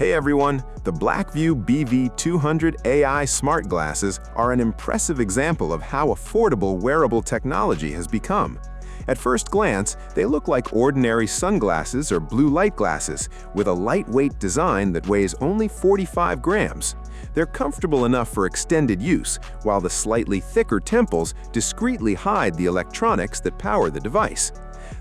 Hey everyone, the Blackview BV200 AI smart glasses are an impressive example of how affordable wearable technology has become. At first glance, they look like ordinary sunglasses or blue light glasses, with a lightweight design that weighs only 45 grams. They're comfortable enough for extended use, while the slightly thicker temples discreetly hide the electronics that power the device.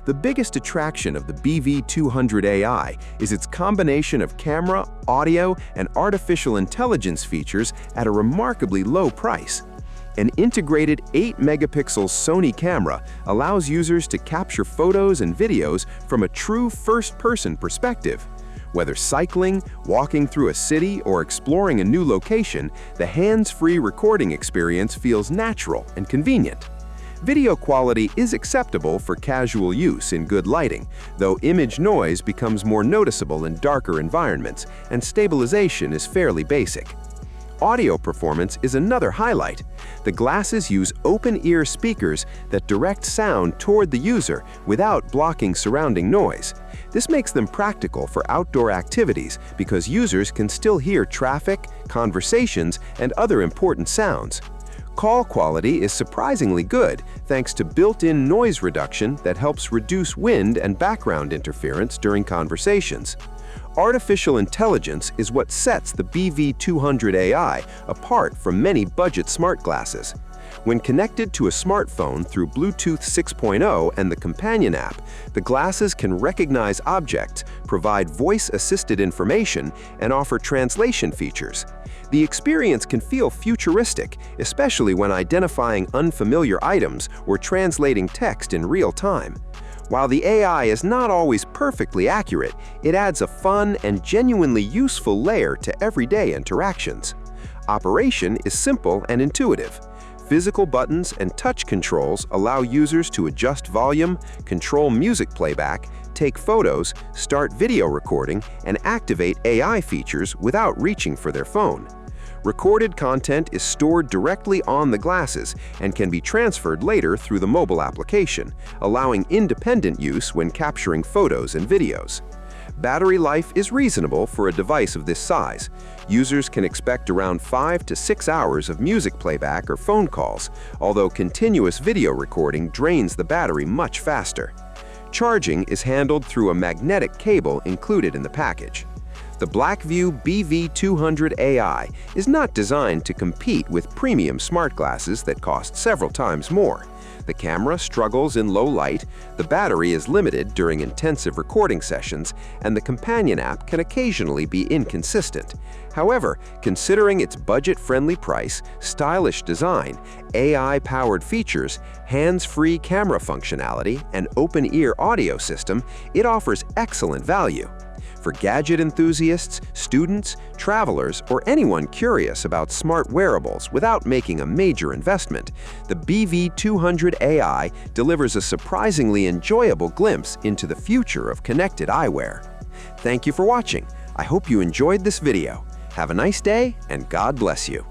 The biggest attraction of the BV200 AI is its combination of camera, audio, and artificial intelligence features at a remarkably low price. An integrated 8-megapixel Sony camera allows users to capture photos and videos from a true first-person perspective. Whether cycling, walking through a city, or exploring a new location, the hands-free recording experience feels natural and convenient. Video quality is acceptable for casual use in good lighting, though image noise becomes more noticeable in darker environments, and stabilization is fairly basic. Audio performance is another highlight. The glasses use open-ear speakers that direct sound toward the user without blocking surrounding noise. This makes them practical for outdoor activities because users can still hear traffic, conversations, and other important sounds. Call quality is surprisingly good thanks to built-in noise reduction that helps reduce wind and background interference during conversations. Artificial intelligence is what sets the BV200 AI apart from many budget smart glasses. When connected to a smartphone through Bluetooth 6.0 and the companion app, the glasses can recognize objects, provide voice-assisted information, and offer translation features. The experience can feel futuristic, especially when identifying unfamiliar items or translating text in real time. While the AI is not always perfectly accurate, it adds a fun and genuinely useful layer to everyday interactions. Operation is simple and intuitive. Physical buttons and touch controls allow users to adjust volume, control music playback, take photos, start video recording, and activate AI features without reaching for their phone. Recorded content is stored directly on the glasses and can be transferred later through the mobile application, allowing independent use when capturing photos and videos. Battery life is reasonable for a device of this size. Users can expect around 5 to 6 hours of music playback or phone calls, although continuous video recording drains the battery much faster. Charging is handled through a magnetic cable included in the package. The Blackview BV200 AI is not designed to compete with premium smart glasses that cost several times more. The camera struggles in low light, the battery is limited during intensive recording sessions, and the companion app can occasionally be inconsistent. However, considering its budget-friendly price, stylish design, AI-powered features, hands-free camera functionality, and open-ear audio system, it offers excellent value. For gadget enthusiasts, students, travelers, or anyone curious about smart wearables without making a major investment, the BV200 AI delivers a surprisingly enjoyable glimpse into the future of connected eyewear. Thank you for watching. I hope you enjoyed this video. Have a nice day, and God bless you.